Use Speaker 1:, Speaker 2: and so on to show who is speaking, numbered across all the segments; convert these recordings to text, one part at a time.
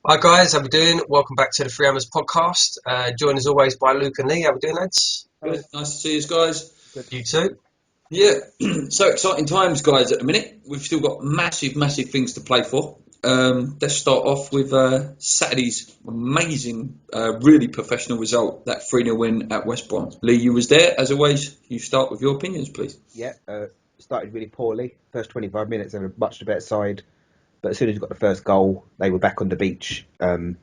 Speaker 1: Hi guys, how we doing? Welcome back to the Three Hammers podcast. Joined as always by Luke and Lee. How we doing, lads?
Speaker 2: Good. Nice to see you guys.
Speaker 3: Good.
Speaker 1: You too?
Speaker 2: Yeah, so exciting times, guys, at the minute. We've still got massive things to play for. Let's start off with Saturday's amazing, really professional result, that 3-0 win at West Brom. Lee, you was there, as always. You start with your opinions, please.
Speaker 3: Yeah, started really poorly. First 25 minutes, they were much the better side. But as soon as we got the first goal, they were back on the beach. And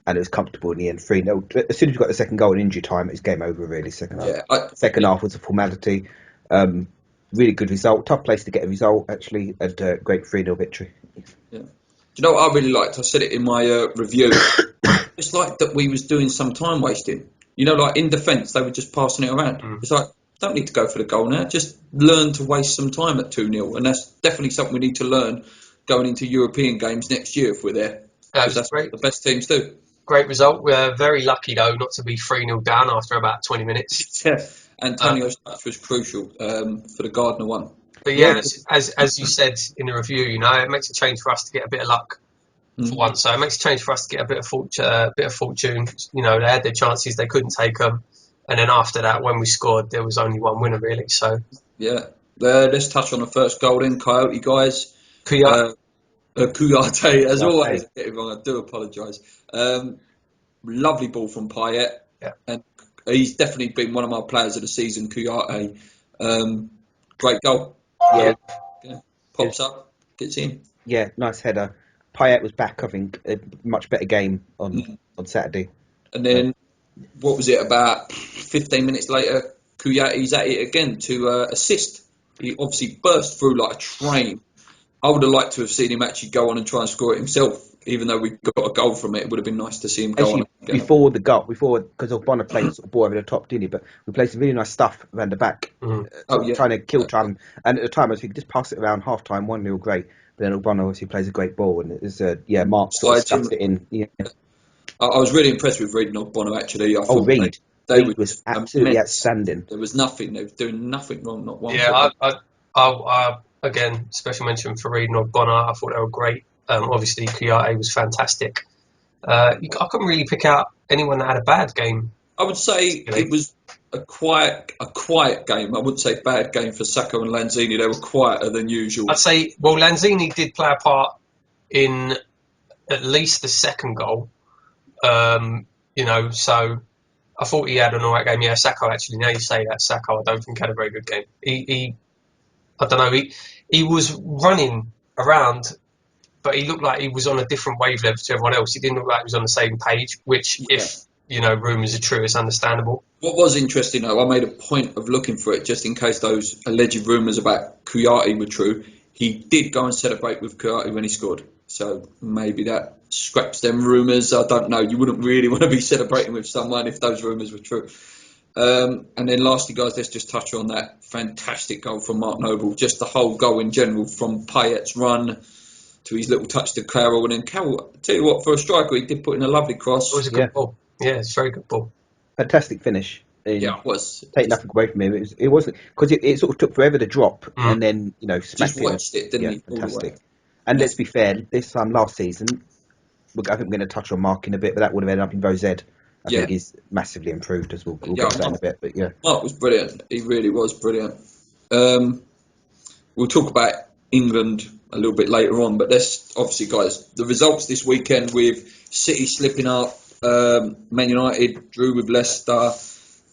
Speaker 3: it was comfortable in the end. 3-0. As soon as we got the second goal in injury time, it was game over, really. Second half was a formality. Really good result. Tough place to get a result, actually. And great 3-0 victory.
Speaker 2: Yeah. Do you know what I really liked? I said it in my review. It's like that we was doing some time wasting. You know, like in defence, they were just passing it around. It's like, don't need to go for the goal now. Just learn to waste some time at 2-0. And that's definitely something we need to learn going into European games next year if we're there. That's
Speaker 1: great.
Speaker 2: what the best teams do.
Speaker 1: Great result. We're very lucky though not to be 3-0 down after about 20 minutes.
Speaker 2: Yeah. Antonio's touch was crucial for the Gardner one.
Speaker 1: But yeah, as you said in the review, you know, it makes a change for us to get a bit of luck for once. So it makes a change for us to get a bit of fortune. You know, they had their chances, they couldn't take them. And then after that, when we scored, there was only one winner really. So
Speaker 2: yeah, let's touch on the first goal then, Coyote guys.
Speaker 1: Kuyate,
Speaker 2: as always. I get it wrong. I do apologise. Lovely ball from Payet, and he's definitely been one of my players of the season. Kuyate, great goal.
Speaker 3: Yeah.
Speaker 2: Pops up, gets in.
Speaker 3: Yeah, nice header. Payet was back, I think, a much better game on Saturday.
Speaker 2: And then, what was it, about 15 minutes later, Kuyate's at it again to assist. He obviously burst through like a train. I would have liked to have seen him actually go on and try and score it himself, even though we got a goal from it. It would have been nice to see him go on.
Speaker 3: Before the goal, because Bonner played sort of ball over the top, didn't he? But we played some really nice stuff around the back, trying to kill time. And at the time, I was thinking, just pass it around half time, 1-0, great. But then Bonner obviously plays a great ball, and it's Mark sort of stuffed it in. Yeah.
Speaker 2: I was really impressed with Reed and Bonner actually.
Speaker 3: Reed. Reed was absolutely outstanding.
Speaker 2: There was nothing. They were doing nothing wrong. Not one.
Speaker 1: Yeah, I again, special mention for Reed and Bonner. I thought they were great. Obviously, Kuyate was fantastic. I couldn't really pick out anyone that had a bad game.
Speaker 2: I would say it was a quiet game. I wouldn't say bad game for Sacco and Lanzini. They were quieter than usual.
Speaker 1: I'd say, well, Lanzini did play a part in at least the second goal. You know, so I thought he had an alright game. Yeah, Sacco actually. Now you say that, Sacco, I don't think had a very good game. I don't know. He was running around, but he looked like he was on a different wavelength to everyone else. He didn't look like he was on the same page, which, if you know, rumours are true, it's understandable.
Speaker 2: What was interesting, though, I made a point of looking for it just in case those alleged rumours about Kuyate were true. He did go and celebrate with Kuyate when he scored. So maybe that scraps them rumours. I don't know. You wouldn't really want to be celebrating with someone if those rumours were true. And then lastly, guys, let's just touch on that fantastic goal from Mark Noble. Just the whole goal in general, from Payet's run to his little touch to Carroll. And then Carroll, I tell you what, for a striker, he did put in a lovely cross.
Speaker 1: It was a good ball. Yeah, it's a very good ball.
Speaker 3: Fantastic finish.
Speaker 2: Yeah, it was.
Speaker 3: Take nothing away from him. It wasn't, because it sort of took forever to drop, and then, you know, smacked
Speaker 2: just watched it, didn't he?
Speaker 3: Fantastic. And let's be fair, this time last season, I think we're going to touch on Mark in a bit, but that would have ended up in Rose I think he's massively improved, as we'll get to that in a bit. But
Speaker 2: Mark was brilliant. He really was brilliant. We'll talk about England a little bit later on, but let's obviously, guys, the results this weekend with City slipping up, Man United drew with Leicester.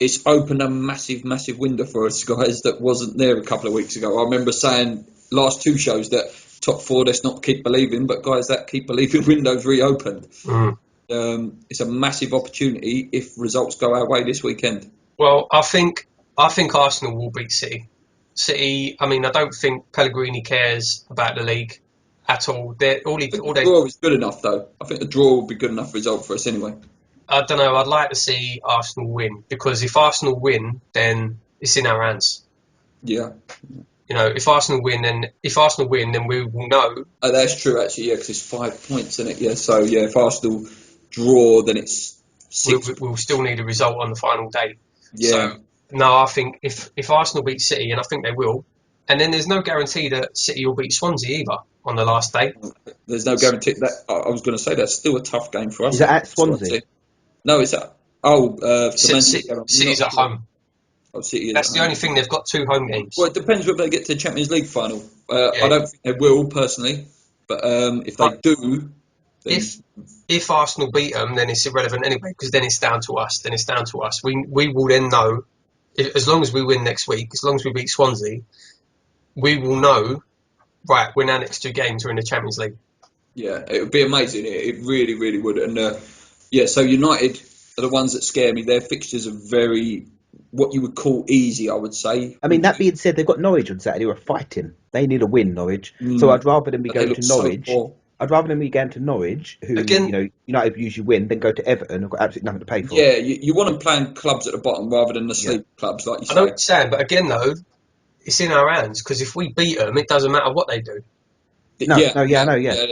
Speaker 2: It's opened a massive window for us, guys, that wasn't there a couple of weeks ago. I remember saying last two shows that top four, let's not keep believing, but guys, that keep believing window's reopened. It's a massive opportunity if results go our way this weekend.
Speaker 1: Well, I think Arsenal will beat City. City, I mean, I don't think Pellegrini cares about the league at all. The
Speaker 2: draw is good enough, though. I think the draw will be good enough result for us anyway.
Speaker 1: I don't know. I'd like to see Arsenal win, because if Arsenal win, then it's in our hands.
Speaker 2: Yeah.
Speaker 1: You know, if Arsenal win, then we will know.
Speaker 2: Oh, that's true, actually, yeah, because it's 5 points, isn't it? Yeah, so, yeah, if Arsenal draw, then it's 6.
Speaker 1: We'll still need a result on the final day.
Speaker 2: Yeah.
Speaker 1: So, no, I think if Arsenal beat City, and I think they will, And then there's no guarantee that City will beat Swansea either on the last day.
Speaker 2: There's no guarantee that. I was going to say that's still a tough game for us.
Speaker 3: Is it at Swansea?
Speaker 2: No, it's at.
Speaker 1: City's at home.
Speaker 2: Oh, City is
Speaker 1: That's
Speaker 2: at
Speaker 1: the
Speaker 2: home.
Speaker 1: only thing. They've got 2 home games.
Speaker 2: Well, it depends whether they get to the Champions League final.
Speaker 1: Yeah.
Speaker 2: I don't think they will personally, but if they do, then
Speaker 1: If Arsenal beat them, then it's irrelevant anyway, because then it's down to us. We will then know, as long as we win next week, as long as we beat Swansea, we will know, right, we're now next 2 games, we're in the Champions League.
Speaker 2: yeah, it would be amazing. It really, really would. And so United are the ones that scare me. Their fixtures are very, what you would call easy, I would say.
Speaker 3: I mean, that being said, they've got Norwich on Saturday who are fighting. They need a win, Norwich. So I'd rather them be
Speaker 2: But they
Speaker 3: going to
Speaker 2: look so
Speaker 3: Norwich.
Speaker 2: poor.
Speaker 3: I'd rather them be going to Norwich, who,
Speaker 1: Again-
Speaker 3: United usually win, than go to Everton, who've got absolutely nothing to pay for.
Speaker 2: Yeah, you want them playing clubs at the bottom rather than the sleep clubs, like you
Speaker 1: I know what
Speaker 2: say.
Speaker 1: you're saying, but again, though, it's in our hands, because if we beat them, it doesn't matter what they do.
Speaker 3: No,
Speaker 2: Yeah,
Speaker 3: I know.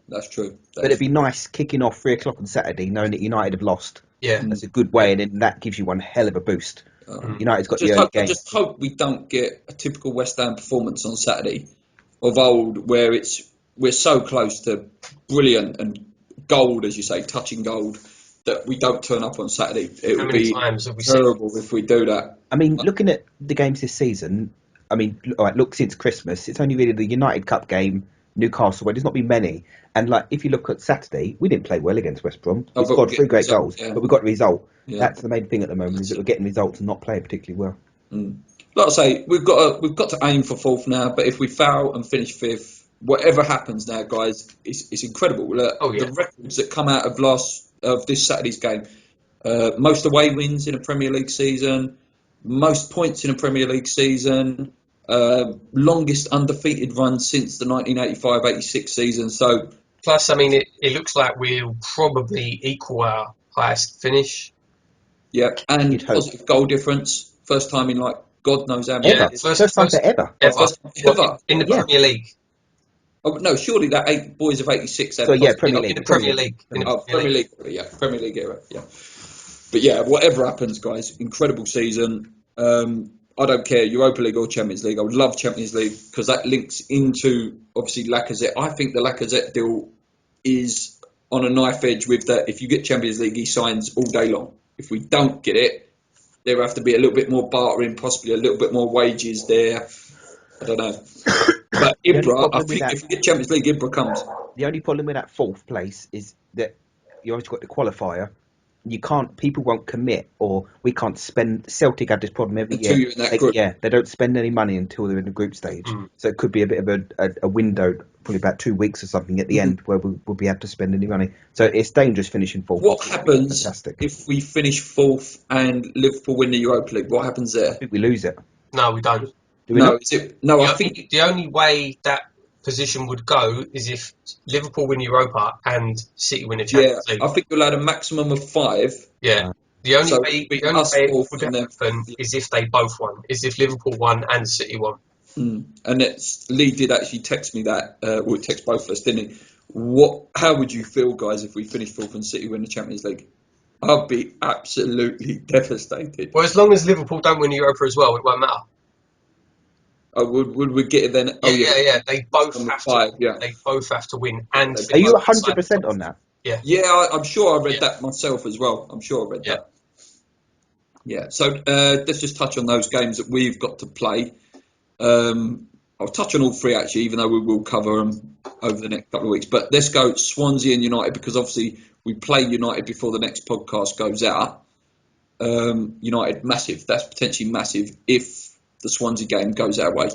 Speaker 2: that's true.
Speaker 3: But it'd be nice kicking off 3 o'clock on Saturday, knowing that United have lost.
Speaker 1: Yeah.
Speaker 3: That's a good way, and then that gives you one hell of a boost. United's got the early
Speaker 2: I
Speaker 3: game.
Speaker 2: just hope we don't get a typical West Ham performance on Saturday of old, where we're so close to brilliant and gold, as you say, touching gold, that we don't turn up on Saturday. It
Speaker 1: How
Speaker 2: would
Speaker 1: many
Speaker 2: be
Speaker 1: times have we seen?
Speaker 2: terrible if we do that.
Speaker 3: I mean, looking at the games this season, look, since Christmas, it's only really the United Cup game, Newcastle, where there's not been many. And if you look at Saturday, we didn't play well against West Brom. We scored 3 great goals, but we got the result.
Speaker 2: Yeah.
Speaker 3: That's the main thing at the moment, is that we're getting results and not playing particularly well.
Speaker 2: Like I say, we've got to aim for 4th now. But if we foul and finish 5th, whatever happens now, guys, it's incredible. The records that come out of this Saturday's game: most away wins in a Premier League season, most points in a Premier League season, longest undefeated run since the 1985-86 season. So,
Speaker 1: Plus, I mean, it looks like we'll probably equal our highest finish.
Speaker 2: yeah, and
Speaker 3: You'd hope.
Speaker 2: positive goal difference. First time in God knows how many
Speaker 3: Ever.
Speaker 2: years.
Speaker 3: First time for ever.
Speaker 2: First time ever.
Speaker 1: In the Premier League.
Speaker 2: Oh, no, surely that boys of '86.
Speaker 3: So, yeah, Premier League.
Speaker 1: In the Premier League.
Speaker 2: Premier League. Yeah, Premier League era. Yeah, but yeah, whatever happens, guys, incredible season. I don't care, Europa League or Champions League. I would love Champions League because that links into obviously Lacazette. I think the Lacazette deal is on a knife edge with that. If you get Champions League, he signs all day long. If we don't get it, there have to be a little bit more bartering, possibly a little bit more wages there. I don't know. But Ibra, I think if we get Champions League, Ibra comes.
Speaker 3: The only problem with that 4th place is that you obviously got the qualifier. People won't commit, or we can't spend. Celtic have this problem every
Speaker 2: Until
Speaker 3: year.
Speaker 2: you're in that group.
Speaker 3: They don't spend any money until they're in the group stage. So it could be a bit of a window, probably about 2 weeks or something at the end, where we'll be able to spend any money. So it's dangerous finishing 4th.
Speaker 2: What happens if we finish 4th and Liverpool win the Europa League? What happens there?
Speaker 3: I think we lose it.
Speaker 1: No, we don't.
Speaker 3: Do we not?
Speaker 2: I think
Speaker 1: the only way that position would go is if Liverpool win Europa and City win the Champions League.
Speaker 2: I think we'll add a maximum of 5.
Speaker 1: Yeah. The only way it would
Speaker 2: and
Speaker 1: happen is if they both won. Is if Liverpool won and City won.
Speaker 2: And Lee did actually text me that, or text both of us, didn't he? How would you feel, guys, if we finish 4th and City win the Champions League? I'd be absolutely devastated.
Speaker 1: Well, as long as Liverpool don't win Europa as well, it won't matter.
Speaker 2: Would we get it then?
Speaker 1: Yeah. They both have
Speaker 2: 5,
Speaker 1: to. They both have to win. And
Speaker 3: Are you 100% on that?
Speaker 1: Yeah.
Speaker 2: Yeah, I'm sure I read that myself as well. I'm sure I read that. Yeah. So let's just touch on those games that we've got to play. I'll touch on all 3 actually, even though we will cover them over the next couple of weeks. But let's go Swansea and United, because obviously we play United before the next podcast goes out. United, massive. That's potentially massive if the Swansea game goes our way.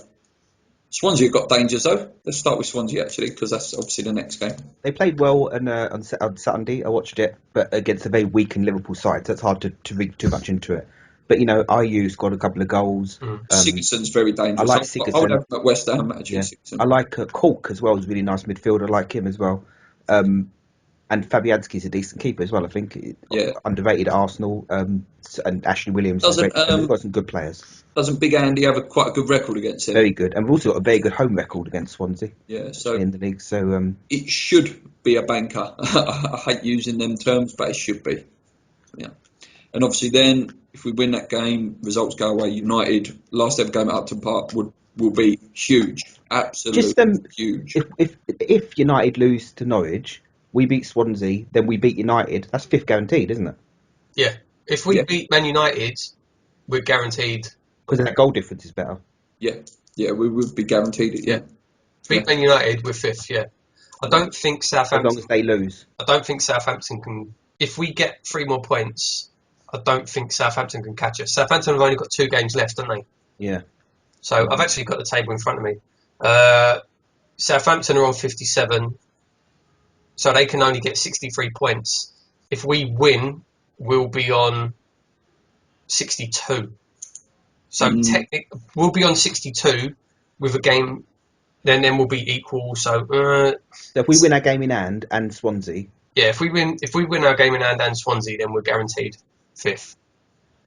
Speaker 2: Swansea have got dangers though. Let's start with Swansea actually, because that's obviously the next game.
Speaker 3: They played well on Sunday. I watched it, but against a very weakened Liverpool side, so it's hard to read too much into it. But IU scored a couple of goals.
Speaker 2: Sigurdsson's very dangerous.
Speaker 3: I like Sigurdsson.
Speaker 2: I would have him at West Ham actually.
Speaker 3: Yeah. I like Cork as well. He's a really nice midfielder. I like him as well. And Fabianski's a decent keeper as well, I think. Underrated at Arsenal. And Ashley Williams. We've got some good players.
Speaker 2: Doesn't Big Andy have quite a good record against him?
Speaker 3: Very good. And we've also got a very good home record against Swansea.
Speaker 2: Yeah, so
Speaker 3: in the league. So
Speaker 2: it should be a banker. I hate using them terms, but it should be. Yeah. And obviously then if we win that game, results go away. United, last ever game at Upton Park, will be huge, absolutely huge.
Speaker 3: If United lose to Norwich, we beat Swansea, then we beat United. That's fifth guaranteed, isn't it?
Speaker 1: Yeah. If we beat Man United, we're guaranteed.
Speaker 3: Because that goal difference is better.
Speaker 2: Yeah, we would be guaranteed it. Yeah.
Speaker 1: Beat Man United, we're fifth. Yeah. I don't think Southampton.
Speaker 3: As long as they lose.
Speaker 1: I don't think Southampton can. If we get 3 more points, I don't think Southampton can catch us. Southampton have only got 2 games left, haven't they?
Speaker 3: Yeah.
Speaker 1: So I've actually got the table in front of me. Southampton are on 57, so they can only get 63 points. If we win, we'll be on 62. So we'll be on 62 with a game. Then we'll be equal. So
Speaker 3: if we win our game in hand and Swansea.
Speaker 1: Yeah, if we win our game in hand and Swansea, then we're guaranteed fifth.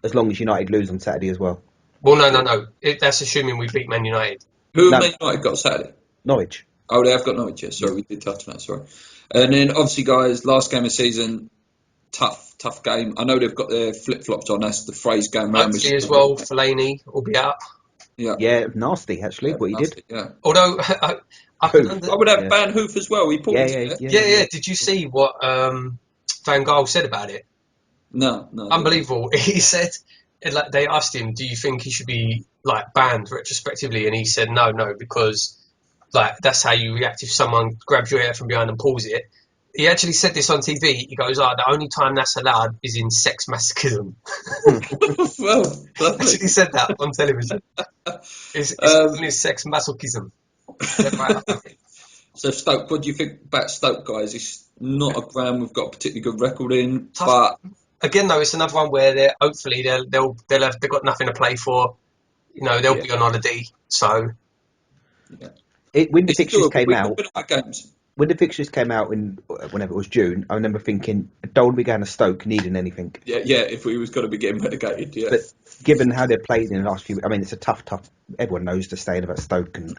Speaker 3: As long as United lose on Saturday as well.
Speaker 1: Well, no. That's assuming we beat Man United.
Speaker 2: Who have Man United got Saturday?
Speaker 3: Norwich.
Speaker 2: Oh, they have got Norwich. Yeah, sorry, we did touch on that. Sorry. And then obviously, guys, last game of the season, tough game. I know they've got their flip flops on. That's the phrase going around.
Speaker 1: Hopefully as well, Fellaini will be up.
Speaker 2: Yeah,
Speaker 3: nasty actually. What he did.
Speaker 2: Yeah.
Speaker 1: Although I
Speaker 2: would have Van Hoof as well. He pulled
Speaker 1: yeah. Did you see what Van Gaal said about it?
Speaker 2: No.
Speaker 1: Unbelievable. He said, like, they asked him, "Do you think he should be like banned retrospectively?" And he said, "No, because like that's how you react if someone grabs your hair from behind and pulls it." He actually said this on TV. He goes, "The only time that's allowed is in sex masochism."
Speaker 2: Well,
Speaker 1: actually said that on television. It's sex masochism.
Speaker 2: So Stoke, what do you think about Stoke, guys? It's not a ground we've got a particularly good record in, but
Speaker 1: again, though, it's another one where they'll they've got nothing to play for. You know, they'll be on holiday. So
Speaker 3: when the fixtures came out. When the fixtures came out in whenever it was June, I remember thinking, don't be going to Stoke needing anything.
Speaker 2: Yeah. If we was going to be getting relegated, yeah.
Speaker 3: But given how they've played in the last few, I mean, it's a tough. Everyone knows the state about Stoke, and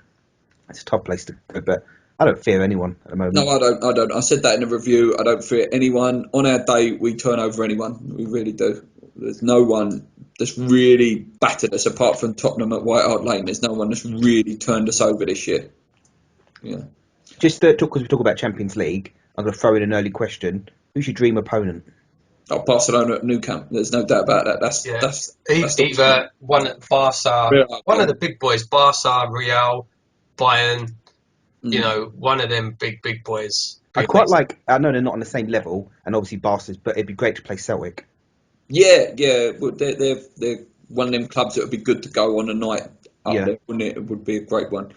Speaker 3: it's a tough place to go. But I don't fear anyone at the moment.
Speaker 2: No, I don't. I said that in a review. I don't fear anyone. On our day, we turn over anyone. We really do. There's no one that's really battered us apart from Tottenham at White Hart Lane. There's no one that's really turned us over this year. Yeah.
Speaker 3: Just because we talk about Champions League, I'm going to throw in an early question. Who's your dream opponent?
Speaker 2: Oh, Barcelona at Nou Camp. There's no doubt about that. That's
Speaker 1: either one at Barca, one of the big boys, Barca, Real, Bayern. You know, one of them big boys.
Speaker 3: I quite like. I know they're not on the same level, and obviously Barca's, but it'd be great to play Celtic.
Speaker 2: Yeah. Well, they're one of them clubs that would be good to go on a night up there, wouldn't it? It would be a great one.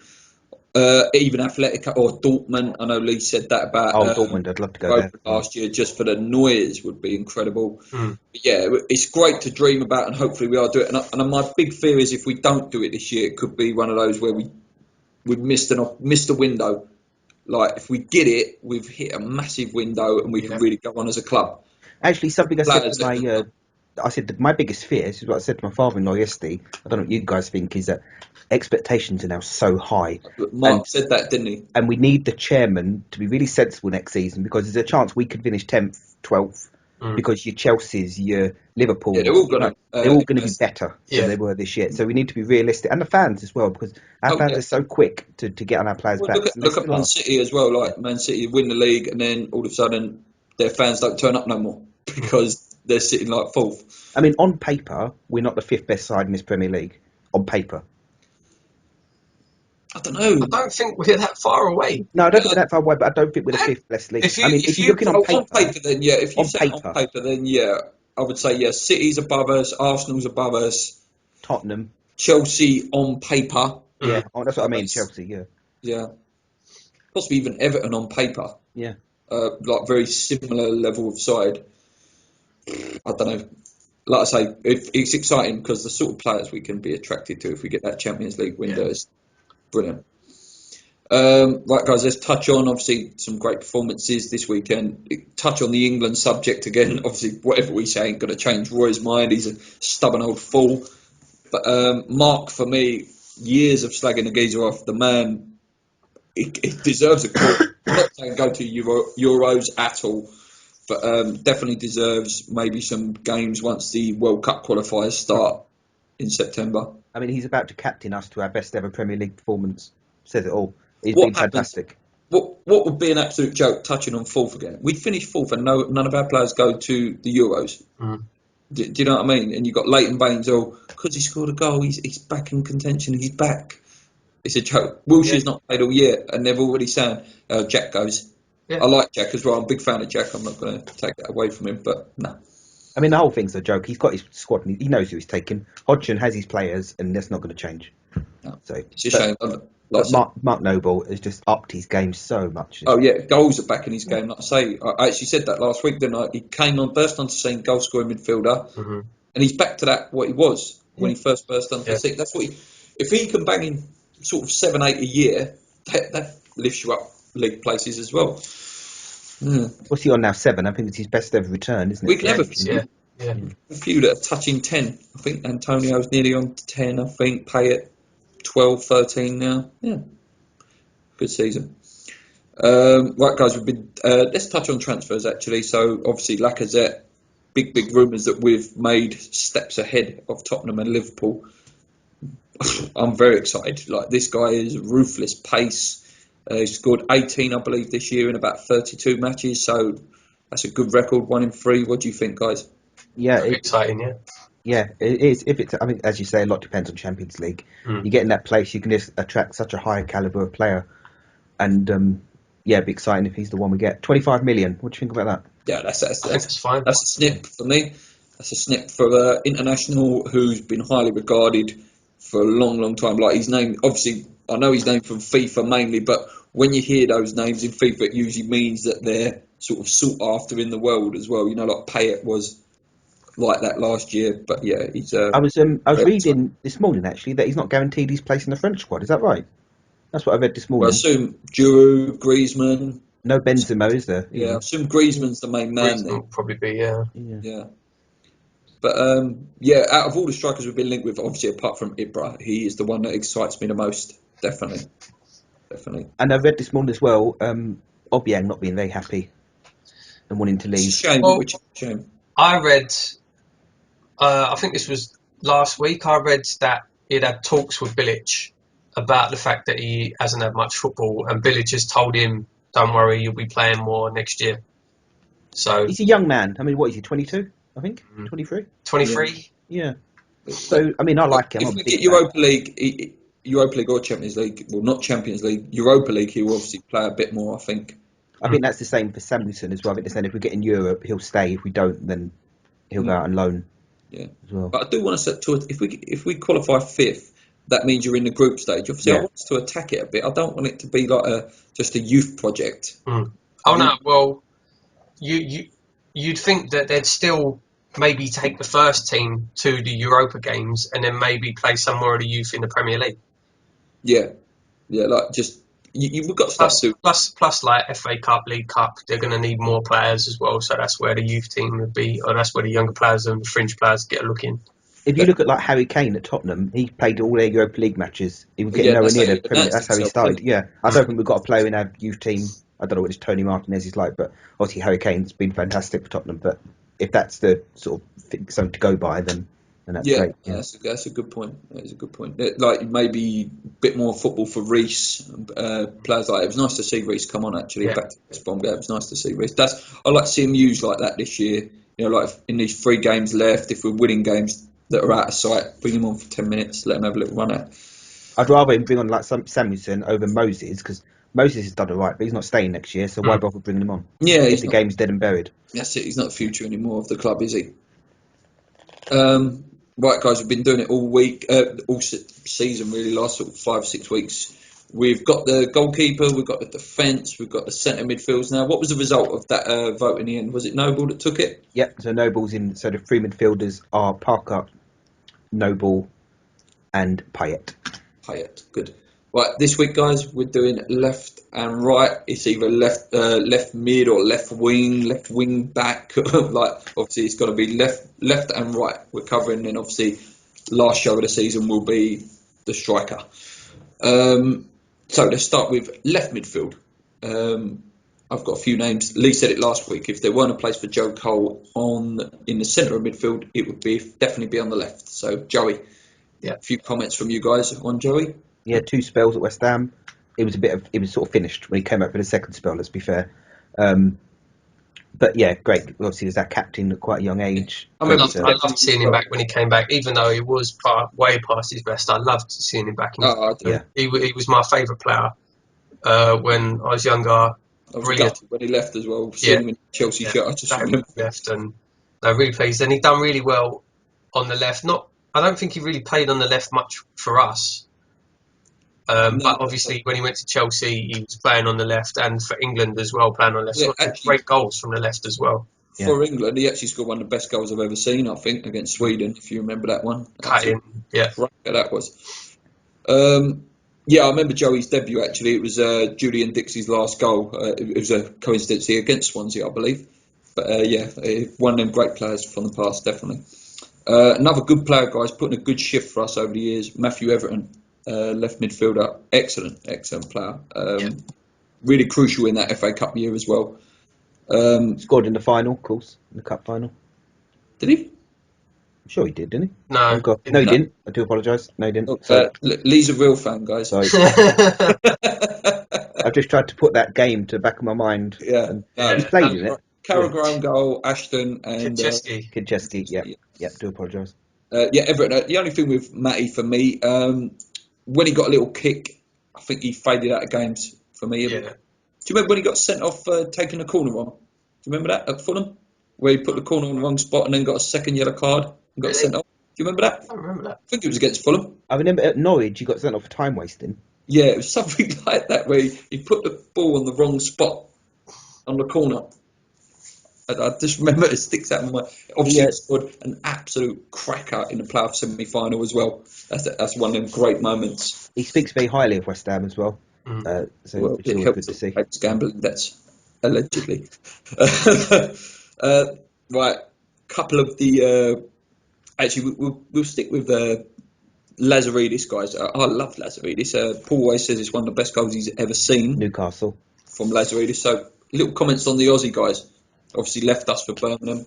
Speaker 2: Even Athletic or Dortmund. I know Lee said that about.
Speaker 3: Dortmund. I'd love to go there.
Speaker 2: Last year, just for the noise, would be incredible. But yeah, it's great to dream about, and hopefully we are doing it. And my big fear is if we don't do it this year, it could be one of those where we've missed a window. Like if we get it, we've hit a massive window, and we can really go on as a club.
Speaker 3: Actually, something I said to I said that my biggest fear, this is what I said to my father-in-law yesterday, I don't know what you guys think, is that expectations are now so high.
Speaker 2: Mark said that, didn't he?
Speaker 3: And we need the chairman to be really sensible next season, because there's a chance we could finish 10th, 12th, because your Chelsea's, your Liverpool,
Speaker 2: they're all going
Speaker 3: to be better than they were this year. So we need to be realistic, and the fans as well, because our fans are so quick to get on our players' backs.
Speaker 2: Look at Man City as well. Like Man City win the league, and then all of a sudden their fans don't turn up no more because they're sitting like fourth.
Speaker 3: I mean, on paper, we're not the 5th best side in this Premier League. On paper.
Speaker 2: I don't know.
Speaker 1: I don't think we're that far away.
Speaker 3: No, I don't think we're that far away, but I don't think we're the 5th best league. If you're looking on paper,
Speaker 2: then yeah. If you say on paper, then yeah, I would say yeah. City's above us, Arsenal's above us,
Speaker 3: Tottenham,
Speaker 2: Chelsea on paper.
Speaker 3: Yeah, that's what I mean. Chelsea,
Speaker 2: yeah, possibly even Everton on paper.
Speaker 3: Yeah,
Speaker 2: like very similar level of side. I don't know. Like I say, it's exciting because the sort of players we can be attracted to if we get that Champions League window is brilliant. Right, guys, let's touch on, obviously, some great performances this weekend. Touch on the England subject again. Obviously, whatever we say ain't going to change Roy's mind. He's a stubborn old fool. But Mark, for me, years of slagging the geezer off, the man, he deserves a call. I'm not saying go to Euros at all. but definitely deserves maybe some games once the World Cup qualifiers start in September.
Speaker 3: I mean, he's about to captain us to our best ever Premier League performance. Says it all. He's
Speaker 2: What
Speaker 3: been
Speaker 2: happens?
Speaker 3: fantastic.
Speaker 2: What would be an absolute joke? Touching on fourth again, we'd finish fourth, and none of our players go to the Euros.
Speaker 1: Mm.
Speaker 2: Do you know what I mean? And you've got Leighton Baines, because he scored a goal, he's back in contention. He's back. It's a joke. Wilshire's not played all year, and they've already signed. Jack goes.
Speaker 1: Yeah.
Speaker 2: I like Jack as well. I'm a big fan of Jack. I'm not going to take that away from him, but no.
Speaker 3: I mean, the whole thing's a joke. He's got his squad, and he knows who he's taking. Hodgson has his players, and that's not going to change.
Speaker 2: No.
Speaker 3: So
Speaker 2: It's a shame.
Speaker 3: But Mark Noble has just upped his game so much.
Speaker 2: Oh yeah, goals are back in his game. Like I say, I actually said that last week, didn't I? He came on, burst onto scene, goal scoring midfielder,
Speaker 1: Mm-hmm.
Speaker 2: and he's back to that what he was when he first burst onto the scene. That's what if he can bang in sort of 7, 8 a year, that lifts you up league places as well.
Speaker 3: What's he on now? 7. I think it's his best ever return, isn't it?
Speaker 2: We can have a few.
Speaker 1: Yeah.
Speaker 2: A few that are touching 10. I think Antonio's nearly on 10. I think Payet 12, 13 now. Yeah, good season. Right, guys, we've been. Let's touch on transfers actually. So obviously Lacazette, big rumours that we've made steps ahead of Tottenham and Liverpool. I'm very excited. Like, this guy is ruthless pace. He scored 18, I believe, this year in about 32 matches. So that's a good record, 1 in 3. What do you think, guys?
Speaker 3: Yeah,
Speaker 1: Exciting, yeah.
Speaker 3: Yeah, it is. If it's, I mean, as you say, a lot depends on Champions League. You get in that place, you can just attract such a high caliber of player, and it'd be exciting if he's the one we get. 25 million. What do you think about that?
Speaker 2: Yeah,
Speaker 1: I think that's fine.
Speaker 2: That's a snip for me. That's a snip for an international who's been highly regarded for a long time. Like, his name, obviously, I know his name from FIFA mainly, but when you hear those names in FIFA, it usually means that they're sort of sought after in the world as well. You know, like Payet was like that last year, but yeah, he's.
Speaker 3: I was reading this morning actually that he's not guaranteed his place in the French squad. Is that right? That's what I read this
Speaker 2: I
Speaker 3: morning.
Speaker 2: assume Giroud, Griezmann.
Speaker 3: No Benzema, is there?
Speaker 2: Yeah, I assume Griezmann's the main man there.
Speaker 1: Will probably be, yeah.
Speaker 2: Yeah. But out of all the strikers we've been linked with, obviously apart from Ibra, he is the one that excites me the most. Definitely.
Speaker 3: And I read this morning as well, Obiang not being very happy and wanting to leave.
Speaker 2: Shame,
Speaker 1: Well,
Speaker 2: which shame.
Speaker 1: I read, I think this was last week, I read that he'd had talks with Bilic about the fact that he hasn't had much football, and Bilic has told him, don't worry, you'll be playing more next year. So
Speaker 3: He's a young man. I mean, what is he, 22, I think? 23?
Speaker 1: 23?
Speaker 3: Yeah. So, I mean, I like him.
Speaker 2: If
Speaker 3: I'm
Speaker 2: we
Speaker 3: a big
Speaker 2: get
Speaker 3: fan.
Speaker 2: Europa League or Champions League, well, not Champions League, Europa League, he will obviously play a bit more, I think.
Speaker 3: I think that's the same for Samuelson as well. I think they're saying if we get in Europe, he'll stay. If we don't, then he'll go out on loan.
Speaker 2: Yeah.
Speaker 3: As well.
Speaker 2: But I do want to set to it. If we qualify 5th, that means you're in the group stage. Obviously, I want us to attack it a bit. I don't want it to be like just a youth project.
Speaker 1: Oh no, well, you'd think that they'd still maybe take the first team to the Europa games and then maybe play some more of the youth in the Premier League.
Speaker 2: Yeah, like just we've got stuff to.
Speaker 1: Plus, like FA Cup, League Cup, they're going to need more players as well. So that's where the youth team would be, or that's where the younger players and the fringe players get a look in.
Speaker 3: If you look at like Harry Kane at Tottenham, he played all their Europa League matches. He was getting nowhere near the Premier League. That's how he started. Yeah, I don't think we've got a player in our youth team. I don't know what Tony Martinez is like, but obviously Harry Kane's been fantastic for Tottenham. But if that's the sort of something to go by, then that's great.
Speaker 2: Yeah, that's a good point. That is a good point. Like maybe a bit more football for Reece, players like it was nice to see Reece come on actually back to West Brom. Yeah, it was nice to see Reece. I like to see him used like that this year. You know, like in these 3 games left, if we're winning games that are out of sight, bring him on for 10 minutes, let him have a little run at.
Speaker 3: I'd rather him bring on like Samuelson over Moses, because Moses has done all right, but he's not staying next year, so why bother bringing him on?
Speaker 2: Yeah,
Speaker 3: if the game's dead and buried.
Speaker 2: That's it. He's not the future anymore of the club, is he? Right, guys, we've been doing it all week, all season really, last sort of 5 or 6 weeks. We've got the goalkeeper, we've got the defence, we've got the centre midfields now. What was the result of that vote in the end? Was it Noble that took it?
Speaker 3: Yep, so Noble's in, so the 3 midfielders are Parker, Noble and Payet.
Speaker 2: Good. Right, this week, guys, we're doing left and right. It's either left mid or left wing back. Like, obviously, it's got to be left and right. We're covering, and obviously, last show of the season will be the striker. So let's start with left midfield. I've got a few names. Lee said it last week. If there weren't a place for Joe Cole in the centre of midfield, it would definitely be on the left. So Joey, a few comments from you guys on Joey.
Speaker 3: Yeah, 2 spells at West Ham. It was sort of finished when he came out for the second spell. Let's be fair. But yeah, great. Obviously, he was that captain at quite a young age.
Speaker 2: I remember
Speaker 1: I loved seeing him back when he came back, even though he was way past his best. I loved seeing him back. He was my favourite player when I was younger.
Speaker 2: I was gutted when he left as well. Seeing him in Chelsea shirt, I just remember
Speaker 1: left, and really pleased. And he done really well on the left. I don't think he really played on the left much for us. But obviously, when he went to Chelsea, he was playing on the left, and for England as well, playing on the left. So great goals from the left as well.
Speaker 2: For England, he actually scored one of the best goals I've ever seen, I think, against Sweden, if you remember that one.
Speaker 1: Cutting,
Speaker 2: that was. I remember Joey's debut, actually. It was Julian Dixie's last goal. It was a coincidence against Swansea, I believe. But one of them great players from the past, definitely. Another good player, guys, putting a good shift for us over the years, Matthew Everton. Left midfielder, excellent player. Really crucial in that FA Cup year as well.
Speaker 3: Scored in the final, of course, in the cup final.
Speaker 2: Did he?
Speaker 3: I'm sure he did, didn't he?
Speaker 1: No,
Speaker 3: he didn't. I do apologise. No, he didn't.
Speaker 2: Lee's a real fan, guys.
Speaker 3: Sorry. I've just tried to put that game to the back of my mind. He's played in it.
Speaker 2: Carragher goal, Ashton and
Speaker 1: Kidcheski.
Speaker 3: Yeah. Do apologise.
Speaker 2: Everton. The only thing with Matty for me, when he got a little kick, I think he faded out of games for me.
Speaker 1: Yeah.
Speaker 2: Do you remember when he got sent off taking a corner wrong? Do you remember that at Fulham? Where he put the corner on the wrong spot and then got a second yellow card and got sent off? Do you remember that?
Speaker 1: I remember that.
Speaker 2: I think it was against Fulham.
Speaker 3: I remember at Norwich he got sent off for time wasting.
Speaker 2: Yeah, it was something like that where he put the ball on the wrong spot on the corner. I just remember it sticks out in my mind. Obviously, he scored an absolute cracker in the playoff semi-final as well. That's one of them great moments.
Speaker 3: He speaks very highly of West Ham as well. It's always good to see.
Speaker 2: Gambling debts, allegedly. Right, couple of the... actually, we'll stick with Lazaridis, guys. I love Lazaridis. Paul always says it's one of the best goals he's ever seen.
Speaker 3: Newcastle.
Speaker 2: From Lazaridis. So, little comments on the Aussie guys. Obviously left us for Birmingham.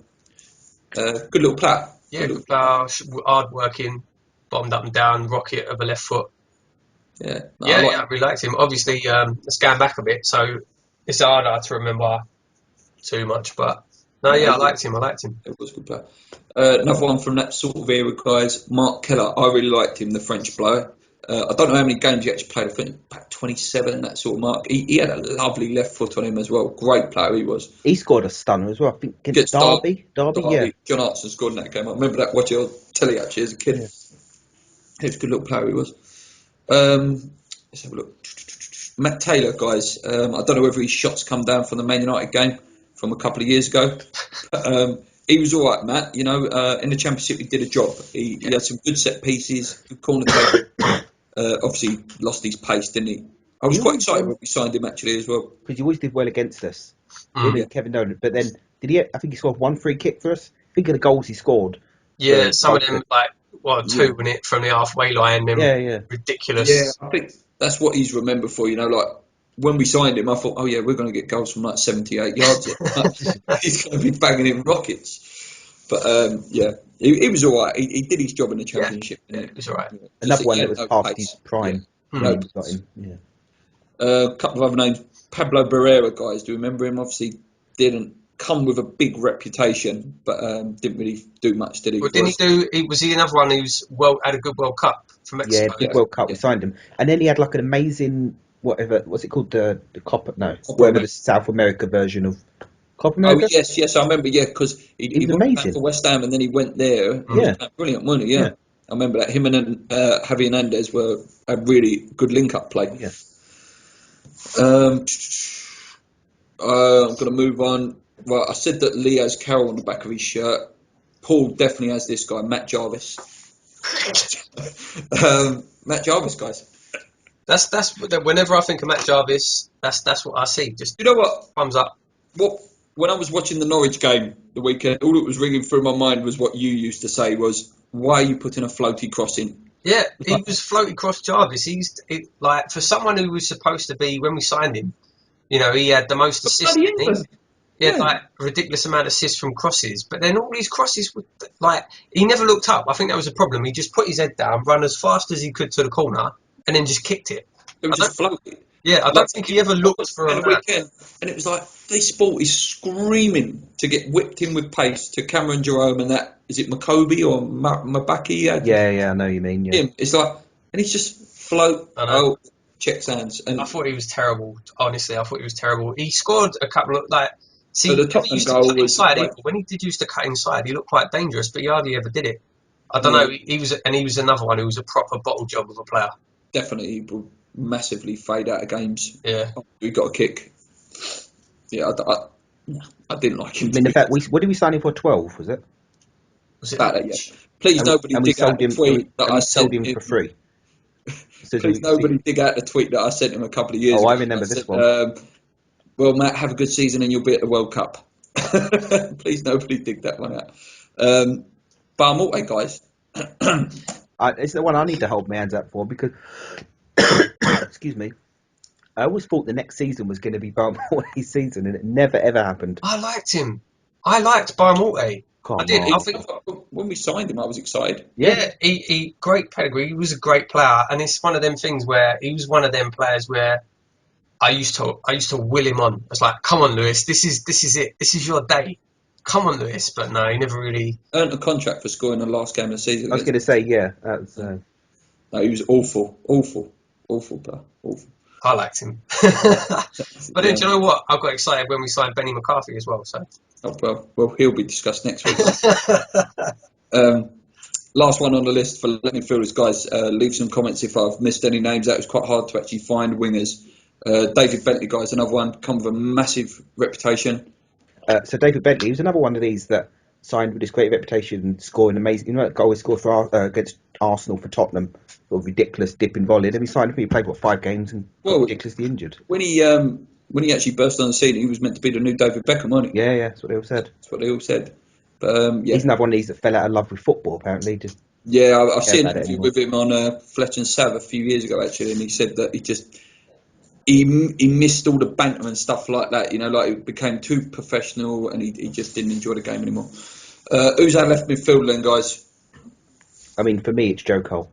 Speaker 2: Good little player.
Speaker 1: Yeah, good player. Hard working, bombed up and down, rocket of a left foot.
Speaker 2: I
Speaker 1: really liked him. Obviously, let's go back a bit, so it's harder to remember too much. But I liked him.
Speaker 2: It was a good player. Another one from that sort of era, guys. Mark Keller. I really liked him, the French bloke. I don't know how many games he actually played. I think about 27, that sort of mark. He had a lovely left foot on him as well. Great player he was.
Speaker 3: He scored a stunner as well. I think against Derby. Yeah.
Speaker 2: John Hartson scored in that game. I remember that watching on telly actually as a kid. Yeah. He was a good little player he was. Let's have a look. Matt Taylor, guys. I don't know whether his shots come down from the Man United game from a couple of years ago. But, he was all right, Matt. You know, in the Championship, he did a job. He had some good set pieces, good corner taking. Obviously, lost his pace, didn't he? I was quite excited when we signed him actually as well.
Speaker 3: Because he always did well against us. Kevin Nolan. But then, I think he scored 1 free kick for us. Think of the goals he scored.
Speaker 1: Yeah, some of them, two in it from the halfway line. Ridiculous.
Speaker 2: Yeah, I think that's what he's remembered for, you know, like, when we signed him, I thought, we're going to get goals from 78 yards. He's going to be banging in rockets. But, he was all right. He did his job in the Championship.
Speaker 1: Yeah, he was all right.
Speaker 3: Another one that was past his prime.
Speaker 2: A couple of other names. Pablo Barrera, guys. Do you remember him? Obviously didn't come with a big reputation, but didn't really do much, did he?
Speaker 1: Well, didn't he do? Was he another one who's had a good World Cup for Mexico?
Speaker 3: Yeah, World Cup. We signed him, and then he had like an amazing what's it called? The Copa? No, whatever the South America version of Copa America.
Speaker 2: Oh yes, I remember. Yeah, because he went back to West Ham and then he went there.
Speaker 3: Yeah,
Speaker 2: brilliant, wasn't he? Yeah. I remember that him and Javi Hernandez were a really good link-up play.
Speaker 3: Yeah.
Speaker 2: I'm going to move on. Well, I said that Lee has Carroll on the back of his shirt. Paul definitely has this guy, Matt Jarvis. Matt Jarvis, guys.
Speaker 1: That's whenever I think of Matt Jarvis, that's what I see. Just,
Speaker 2: you know what?
Speaker 1: Thumbs up.
Speaker 2: When I was watching the Norwich game the weekend, all that was ringing through my mind was what you used to say was, why are you putting a floaty cross in?
Speaker 1: Yeah, he was floaty cross Jarvis. For someone who was supposed to be, when we signed him, You know, he had the most assists.
Speaker 2: Bloody
Speaker 1: Didn't he?
Speaker 2: England.
Speaker 1: He had
Speaker 2: Yeah.
Speaker 1: like a ridiculous amount of assists from crosses, but then all these crosses were like he never looked up. I think that was a problem. He just put his head down, run as fast as he could to the corner, and then just kicked it.
Speaker 2: It was just floating.
Speaker 1: Yeah, I
Speaker 2: Like,
Speaker 1: don't think he ever looked for a
Speaker 2: the
Speaker 1: man.
Speaker 2: weekend, and it was like this sport is screaming to get whipped in with pace to Cameron Jerome and that is it Makobi or Mabaki?
Speaker 3: Yeah, I know you mean. Yeah,
Speaker 2: Him. It's like, and he's just float.
Speaker 1: I know.
Speaker 2: Oh, checks hands, and
Speaker 1: I thought he was terrible. Honestly, I thought he was terrible. He scored a couple of like. See,
Speaker 2: so the
Speaker 1: he never
Speaker 2: Tottenham
Speaker 1: used to
Speaker 2: goal
Speaker 1: cut
Speaker 2: was
Speaker 1: inside
Speaker 2: like,
Speaker 1: either. When he did used to cut inside, he looked quite dangerous, but he hardly ever did it. I don't
Speaker 2: Yeah.
Speaker 1: know. He was another one who was a proper bottle job of a player.
Speaker 2: definitely he will massively fade out of games.
Speaker 1: Yeah.
Speaker 2: We got a kick. Yeah, I didn't like him.
Speaker 3: I mean, the fact what did we sign him for? 12, was it?
Speaker 1: Was it?
Speaker 2: About that, yeah. Please, nobody
Speaker 3: And we
Speaker 2: dig out
Speaker 3: sold
Speaker 2: the
Speaker 3: him.
Speaker 2: tweet that
Speaker 3: And
Speaker 2: I
Speaker 3: we sold
Speaker 2: sent
Speaker 3: him
Speaker 2: him.
Speaker 3: for free. So
Speaker 2: Please,
Speaker 3: we
Speaker 2: nobody dig out the tweet that I sent him a couple of years
Speaker 3: Oh,
Speaker 2: ago.
Speaker 3: I remember this one.
Speaker 2: Well, Matt, have a good season and you'll be at the World Cup. Please, nobody dig that one out. Barmorte, guys.
Speaker 3: It's the one I need to hold my hands up for because, excuse me, I always thought the next season was going to be Barmorte's season, and it never ever happened.
Speaker 1: I liked him. I liked Barmorte. I did.
Speaker 3: on.
Speaker 1: I think.
Speaker 2: When we signed him, I was excited.
Speaker 1: Yeah, he great pedigree. He was a great player, and it's one of them things where he was one of them players where I used to will him on. It's like, come on, Lewis, this is it. This is your day. Come on, Lewis. But no, he never really
Speaker 2: Earned a contract for scoring the last game of the season.
Speaker 3: I was going to say, yeah, that's.
Speaker 2: No, he was awful player. Awful.
Speaker 1: I liked him. But then, do you know what? I got excited when we signed Benny McCarthy as well. So
Speaker 2: Oh, well, he'll be discussed next week. Last one on the list for Let Me Fielders, guys. Leave some comments if I've missed any names out. It was quite hard to actually find wingers. David Bentley, guys, another one, come with a massive reputation.
Speaker 3: So David Bentley, he was another one of these that signed with this great reputation, scoring amazing. You know, that goal he scored for against Arsenal for Tottenham, sort of ridiculous dipping volley. And then he signed. He played 5 games and got ridiculously injured.
Speaker 2: When he actually burst on the scene, he was meant to be the new David Beckham, wasn't he?
Speaker 3: Yeah, that's what they all said.
Speaker 2: That's what they all said. But
Speaker 3: He's another one of these that fell out of love with football. Apparently, I've
Speaker 2: seen an interview with him on Fletch and Sav a few years ago actually, and he said that he missed all the banter and stuff like that. You know, like it became too professional, and he just didn't enjoy the game anymore. Who's our left midfielder then, guys?
Speaker 3: I mean, for me, it's Joe Cole.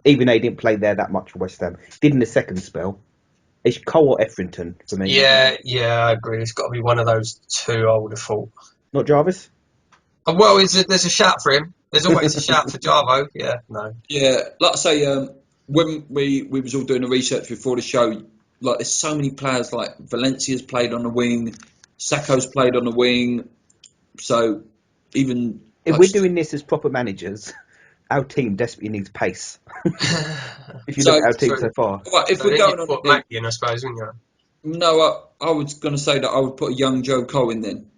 Speaker 3: Even though he didn't play there that much for West Ham, did in the second spell. It's Cole or Etherington for me.
Speaker 1: yeah, I agree. It's got to be one of those two. I would have thought.
Speaker 3: Not Jarvis.
Speaker 1: Well, there's a shout for him. There's always a shout for Jarvo. Yeah, no.
Speaker 2: Yeah, like I say, when we was all doing the research before the show, like there's so many players. Like Valencia's played on the wing, Sacco's played on the wing. So even
Speaker 3: If we're doing this as proper managers, our team desperately needs pace. If you look at our team so far.
Speaker 2: Right, if
Speaker 1: So
Speaker 2: we're
Speaker 1: then
Speaker 2: going
Speaker 1: you
Speaker 2: on,
Speaker 1: put Mackie in, I suppose, wouldn't you?
Speaker 2: no, I was going to say that I would put a young Joe Cole in then.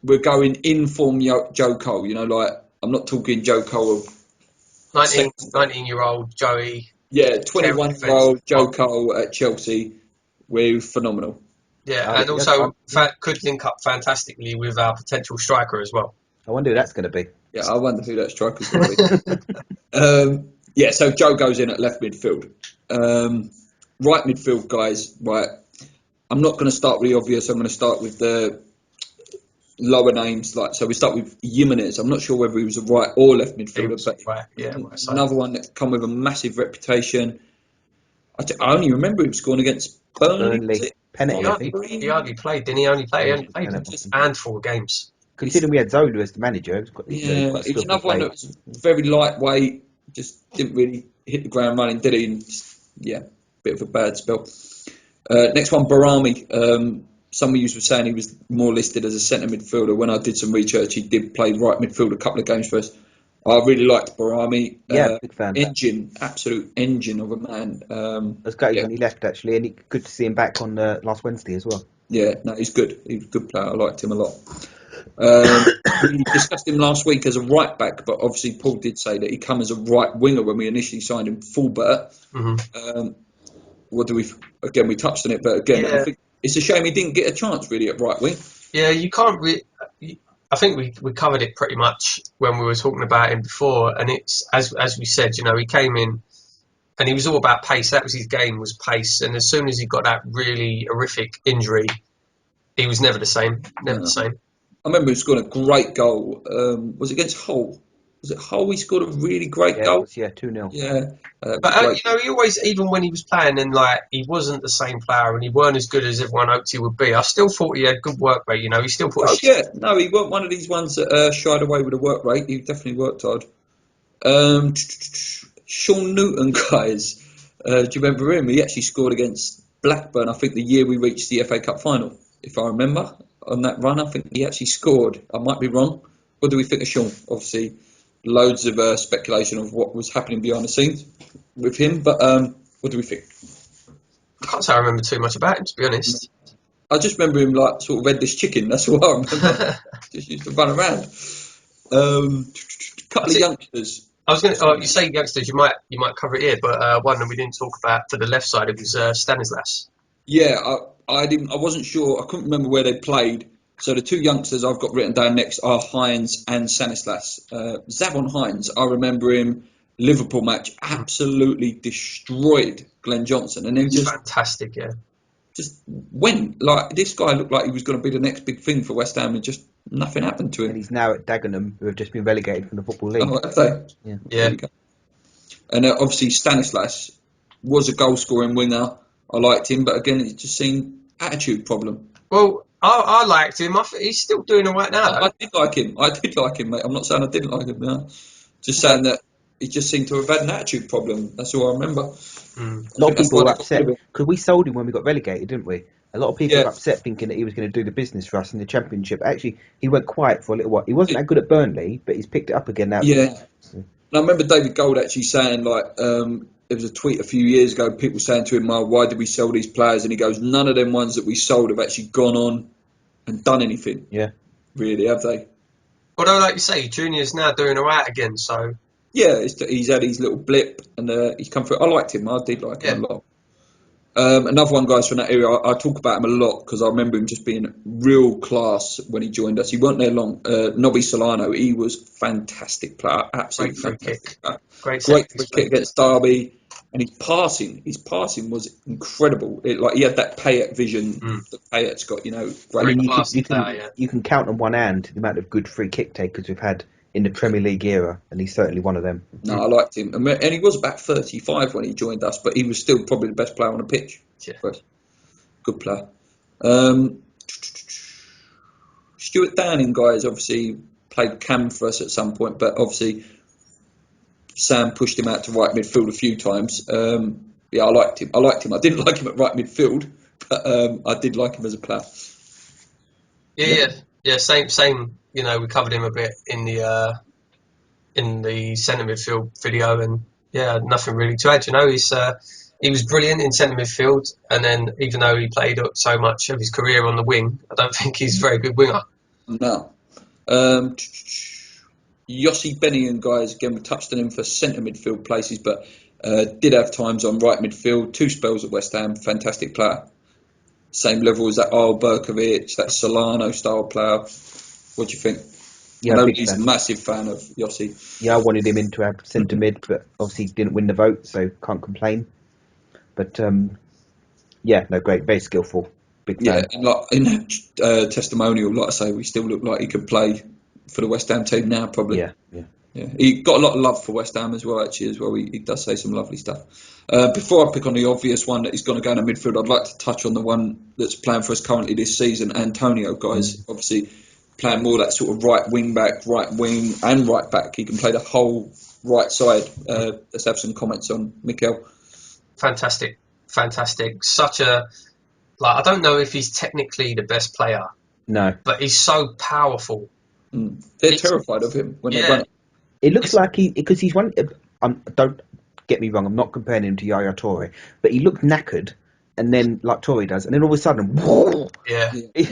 Speaker 2: We're going in form Joe Cole, you know, like I'm not talking Joe Cole of
Speaker 1: 19-year-old Joey.
Speaker 2: yeah, 21-year-old Joe Cole at Chelsea. We're phenomenal.
Speaker 1: Yeah, and also could link up fantastically with our potential striker as well.
Speaker 3: I wonder who that's going to be.
Speaker 2: Yeah, I wonder who that striker's going to be. Yeah, so Joe goes in at left midfield. Right midfield, guys, right. I'm not going to start with the obvious. I'm going to start with the lower names. So we start with Jimenez. I'm not sure whether he was a right or left midfielder, but
Speaker 1: right, right side.
Speaker 2: Another one that's come with a massive reputation. I only remember him scoring against Burnley.
Speaker 3: Penalty, I think.
Speaker 1: He hardly played, didn't he? He only played just a handful of games.
Speaker 3: Considering we had Zola as the manager,
Speaker 2: he was another one that was very lightweight, just didn't really hit the ground running, did he? And bit of a bad spell. Next one, Barami. Some of you were saying he was more listed as a centre midfielder. When I did some research, he did play right midfield a couple of games for us. I really liked Barami.
Speaker 3: Big fan.
Speaker 2: Absolute engine of a man.
Speaker 3: I was gutted when he left, actually, and good to see him back on last Wednesday as well.
Speaker 2: Yeah, no, he's good. He's a good player. I liked him a lot. We discussed him last week as a right back, but obviously Paul did say that he come as a right winger when we initially signed him, fullback.
Speaker 1: Mm-hmm.
Speaker 2: We touched on it, but again, I think it's a shame he didn't get a chance really at right wing.
Speaker 1: Yeah, you can't really. I think we covered it pretty much when we were talking about him before, and it's as we said, you know, he came in and he was all about pace. That was his game, was pace. And as soon as he got that really horrific injury, he was never the same. Never the same.
Speaker 2: I remember he scored a great goal. Was it against Hull? Was it Hull? He scored a really great goal.
Speaker 3: It was, 2-0.
Speaker 2: Yeah,
Speaker 1: But he always, even when he was playing, and like he wasn't the same player, and he weren't as good as everyone hoped he would be. I still thought he had good work rate. He still put.
Speaker 2: No, he weren't one of these ones that shied away with a work rate. He definitely worked hard. Sean Newton, guys, do you remember him? He actually scored against Blackburn. I think the year we reached the FA Cup final, if I remember. On that run, I think he actually scored. I might be wrong. What do we think of Sean? Obviously, loads of speculation of what was happening behind the scenes with him. But what do we think?
Speaker 1: I can't say I remember too much about him, to be honest.
Speaker 2: I just remember him like sort of reddish chicken. That's what I remember. Just used to run around. Couple of youngsters.
Speaker 1: I was going to. You say youngsters, you might cover it here, but one that we didn't talk about to the left side, it was Stanislas.
Speaker 2: Yeah, I wasn't sure. I couldn't remember where they played. So the two youngsters I've got written down next are Hines and Stanislas. Zavon Hines, I remember him. Liverpool match absolutely destroyed Glenn Johnson, and then just
Speaker 1: fantastic, yeah.
Speaker 2: Just went like this guy looked like he was going to be the next big thing for West Ham, and just nothing happened to him.
Speaker 3: And he's now at Dagenham, who have just been relegated from the Football League.
Speaker 2: Oh, have they?
Speaker 1: Yeah.
Speaker 2: And obviously Stanislas was a goal-scoring winger. I liked him, but again, it just seemed attitude problem.
Speaker 1: Well, I liked him. He's still doing all right now.
Speaker 2: I did like him, mate. I'm not saying I didn't like him now. Just saying that he just seemed to have had an attitude problem. That's all I remember.
Speaker 3: A lot of people were upset because we sold him when we got relegated, didn't we? A lot of people were upset thinking that he was going to do the business for us in the Championship. Actually, he went quiet for a little while. He wasn't that good at Burnley, but he's picked it up again now.
Speaker 2: Yeah. And I remember David Gold actually saying, like, there was a tweet a few years ago, people saying to him, why did we sell these players? And he goes, none of them ones that we sold have actually gone on and done anything.
Speaker 3: Yeah.
Speaker 2: Really, have they?
Speaker 1: Although, like you say, Junior's now doing all right again, so...
Speaker 2: Yeah, he's had his little blip, and he's come through. I liked him. I did like him a lot. Another one, guys, from that area, I talk about him a lot because I remember him just being real class when he joined us. He weren't there long. Nobby Solano, he was fantastic player, absolutely fantastic. Great free kick against Derby, and his passing was incredible. He had that Payet vision that Payet's got. Great.
Speaker 3: I mean, you can count on one hand the amount of good free kick takers we've had in the Premier League era, and he's certainly one of them.
Speaker 2: No, I liked him. And he was about 35 when he joined us, but he was still probably the best player on the pitch for us. Good player. Stuart Downing, guys, obviously played Cam for us at some point, but obviously Sam pushed him out to right midfield a few times. I liked him. I didn't like him at right midfield, but I did like him as a player.
Speaker 1: Yeah. Same. We covered him a bit in the centre midfield video, and nothing really to add. He was brilliant in centre midfield, and then even though he played so much of his career on the wing, I don't think he's a very good winger.
Speaker 2: No. Yossi Bennion, guys, again we touched on him for centre midfield places, but did have times on right midfield. 2 spells at West Ham, fantastic player. Same level as that Arl Berkovic, that Solano style player. What do you think?
Speaker 3: Yeah,
Speaker 2: I know he's a massive fan of Yossi.
Speaker 3: Yeah, I wanted him in to have centre mid, but obviously didn't win the vote, so can't complain. But great, very skillful, big fan.
Speaker 2: Yeah, and like in that testimonial, like I say, we still look like he could play for the West Ham team now, probably.
Speaker 3: Yeah.
Speaker 2: He got a lot of love for West Ham as well. He does say some lovely stuff. Before I pick on the obvious one that he's going to go in the midfield, I'd like to touch on the one that's playing for us currently this season, Antonio, guys. Obviously playing more that sort of right wing back, right wing and right back. He can play the whole right side. Let's have some comments on Mikel.
Speaker 1: Fantastic. Such a... I don't know if he's technically the best player.
Speaker 3: No.
Speaker 1: But he's so powerful.
Speaker 2: They're terrified of him when they run it.
Speaker 3: It looks like because he's one... don't get me wrong, I'm not comparing him to Yaya Toure, but he looked knackered, and then like Toure does, and then all of a sudden, whoa!
Speaker 2: He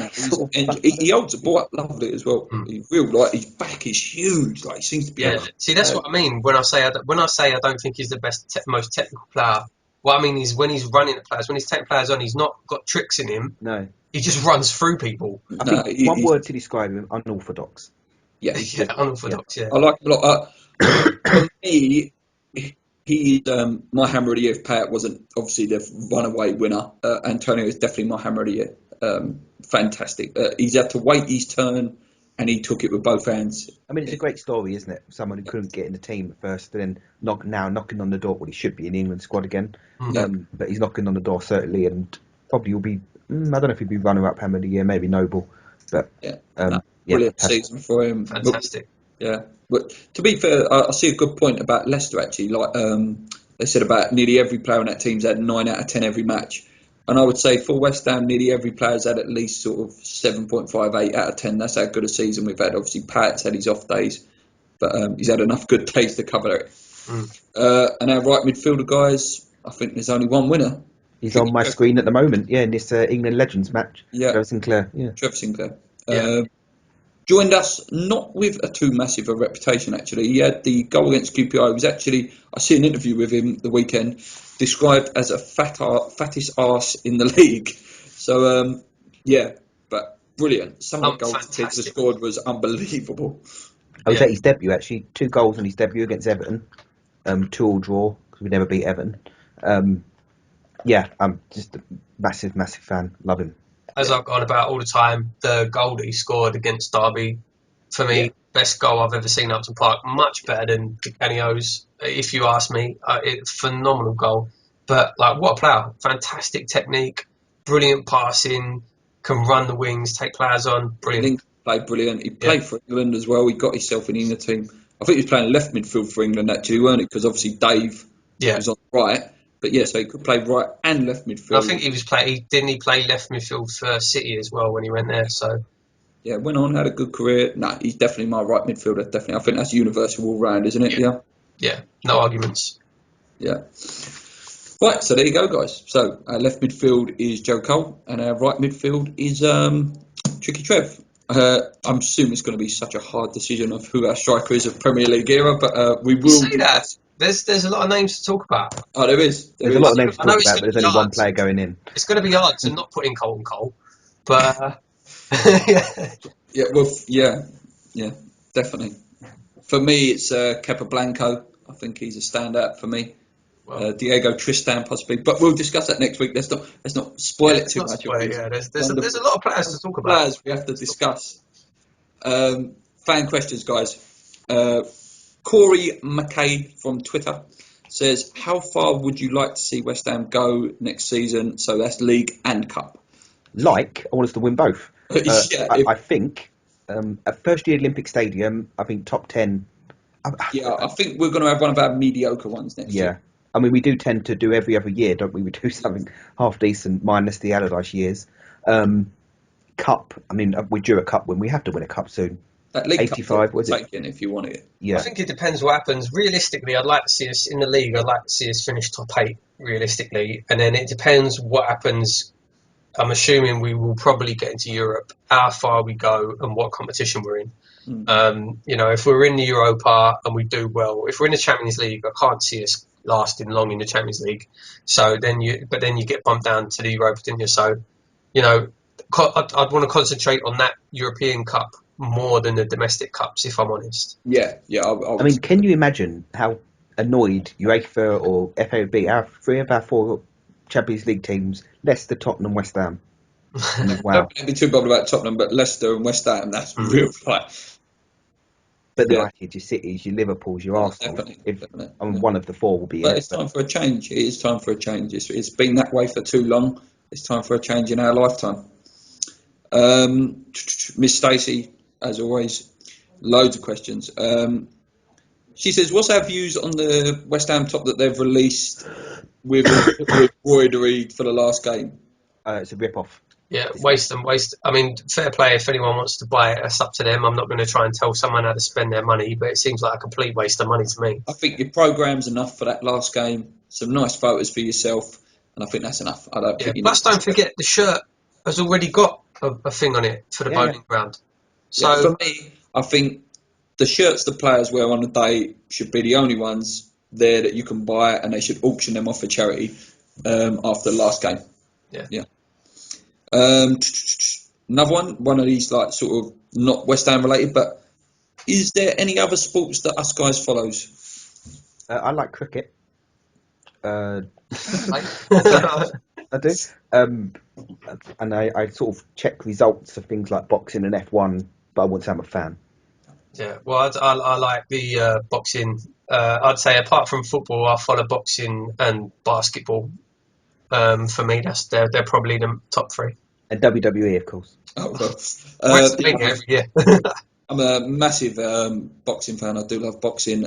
Speaker 2: holds the ball up lovely as well. He's his back is huge. He seems to be.
Speaker 1: See, that's what I mean when I say I don't think he's the best, most technical player. What I mean is when he's running at players, when he's taking players on, he's not got tricks in him.
Speaker 3: No,
Speaker 1: he just runs through people.
Speaker 3: I think one word to describe him: unorthodox.
Speaker 1: Unorthodox. Yeah,
Speaker 2: I like him a lot. For me, He my hammer of the year. If Payet wasn't obviously the runaway winner, Antonio is definitely my hammer of the year. Fantastic. He's had to wait his turn, and he took it with both hands.
Speaker 3: I mean, it's a great story, isn't it? Someone who couldn't get in the team at first, and then knocking on the door. Well, he should be in the England squad again, but he's knocking on the door certainly, and probably will be. I don't know if he'll be runner-up hammer of the year, maybe Noble, but
Speaker 2: Brilliant
Speaker 3: fantastic.
Speaker 2: season for him.
Speaker 1: Fantastic.
Speaker 2: Yeah, but to be fair, I see a good point about Leicester actually. Like they said about nearly every player on that team's had 9 out of 10 every match, and I would say for West Ham, nearly every player's had at least sort of 7.58 out of 10. That's how good a season we've had. Obviously, Pat's had his off days, but he's had enough good days to cover it. And our right midfielder guys, I think there's only one winner.
Speaker 3: He's on my screen at the moment. Yeah, in this England Legends match.
Speaker 2: Yeah,
Speaker 3: Trevor Sinclair. Yeah,
Speaker 2: Trevor Sinclair.
Speaker 1: Yeah.
Speaker 2: Joined us not with a too massive a reputation actually. He had the goal against QPR. He was actually, I see an interview with him the weekend, described as a fattest arse in the league. So but brilliant. Some of the goals the kids have scored was unbelievable.
Speaker 3: I was at his debut actually. 2 goals on his debut against Everton. 2 all draw because we never beat Everton. I'm just a massive fan. Love him.
Speaker 1: As I've gone about all the time, the goal that he scored against Derby, for me, best goal I've ever seen at Upton Park. Much better than Canio's, if you ask me. Phenomenal goal. But what a player! Fantastic technique, brilliant passing, can run the wings, take players on. Brilliant.
Speaker 2: Link played brilliant. He played for England as well. He got himself in the England team. I think he was playing left midfield for England actually, weren't he? Because obviously Dave was on the right. But so he could play right and left midfield.
Speaker 1: I think he was didn't he play left midfield for City as well when he went there? So
Speaker 2: went on, had a good career. He's definitely my right midfielder. Definitely, I think that's universal all round, isn't it?
Speaker 1: Yeah, no arguments.
Speaker 2: Yeah. Right, so there you go, guys. So our left midfield is Joe Cole, and our right midfield is Tricky Trev. I'm assuming it's going to be such a hard decision of who our striker is of Premier League era, but we will.
Speaker 1: You say that. There's a lot of names to talk about.
Speaker 2: Oh, there is.
Speaker 3: There's a lot of names to talk about, but there's only one player going in.
Speaker 1: It's going to be hard to not put in Colton Cole, but
Speaker 2: yeah, definitely. For me, it's Kepa Blanco. I think he's a standout for me. Diego Tristan possibly, but we'll discuss that next week. Let's not spoil it too much.
Speaker 1: There's a lot of players to talk about.
Speaker 2: Players we have to discuss. Fan questions, guys. Corey McKay from Twitter says, how far would you like to see West Ham go next season? So that's League and Cup.
Speaker 3: I want us to win both. I think at first year Olympic Stadium, I think top 10.
Speaker 2: I think we're going to have one of our mediocre ones next year.
Speaker 3: I mean, we do tend to do every other year, don't we? We do something half decent, minus the Allardyce years. Cup, I mean, we're due a cup win. We have to win a cup soon.
Speaker 2: That League
Speaker 3: 85,
Speaker 2: Cup
Speaker 3: was it?
Speaker 2: taken if you want it.
Speaker 3: Yeah.
Speaker 1: I think it depends what happens. Realistically, I'd like to see us in the league. I'd like to see us finish top 8, realistically. And then it depends what happens. I'm assuming we will probably get into Europe, how far we go and what competition we're in. If we're in the Europa and we do well, if we're in the Champions League, I can't see us lasting long in the Champions League. So then you get bumped down to the Europa, didn't you? So, I'd want to concentrate on that European Cup more than the domestic cups, if I'm honest.
Speaker 2: Yeah.
Speaker 3: I mean, can you imagine how annoyed UEFA or FA would be? 3 of our 4 Champions League teams, Leicester, Tottenham, West Ham. Wow.
Speaker 2: Don't be too bothered about Tottenham, but Leicester and West Ham, that's real fight.
Speaker 3: But the United, your Cities, your Liverpools, your Arsenal.
Speaker 2: Definitely.
Speaker 3: One of the 4 will be.
Speaker 2: But it's time for a change. It is time for a change. It's been that way for too long. It's time for a change in our lifetime. Miss Stacey, as always, loads of questions. She says, what's our views on the West Ham top that they've released with embroidery for the last game?
Speaker 3: It's a rip-off.
Speaker 1: Yeah, waste. I mean, fair play. If anyone wants to buy it, that's up to them. I'm not going to try and tell someone how to spend their money, but it seems like a complete waste of money to me.
Speaker 2: I think your programme's enough for that last game. Some nice photos for yourself, and I think that's enough. I don't think you
Speaker 1: plus, don't forget the shirt has already got a thing on it for the bowling ground. So
Speaker 2: for me, I think the shirts the players wear on the day should be the only ones there that you can buy, and they should auction them off for charity after the last game. Yeah. Another one of these, like, sort of not West Ham related, but is there any other sports that us guys follows?
Speaker 3: I like cricket. Uh,
Speaker 1: Like-
Speaker 3: I do. And I sort of check results of things like boxing and F1, but I wouldn't say I'm a fan.
Speaker 1: Yeah, well, I like the boxing. I'd say apart from football, I follow boxing and basketball. For me, they're probably the top three.
Speaker 3: And WWE, of course.
Speaker 2: Oh, well.
Speaker 1: WrestleMania every year.
Speaker 2: I'm a massive boxing fan. I do love boxing.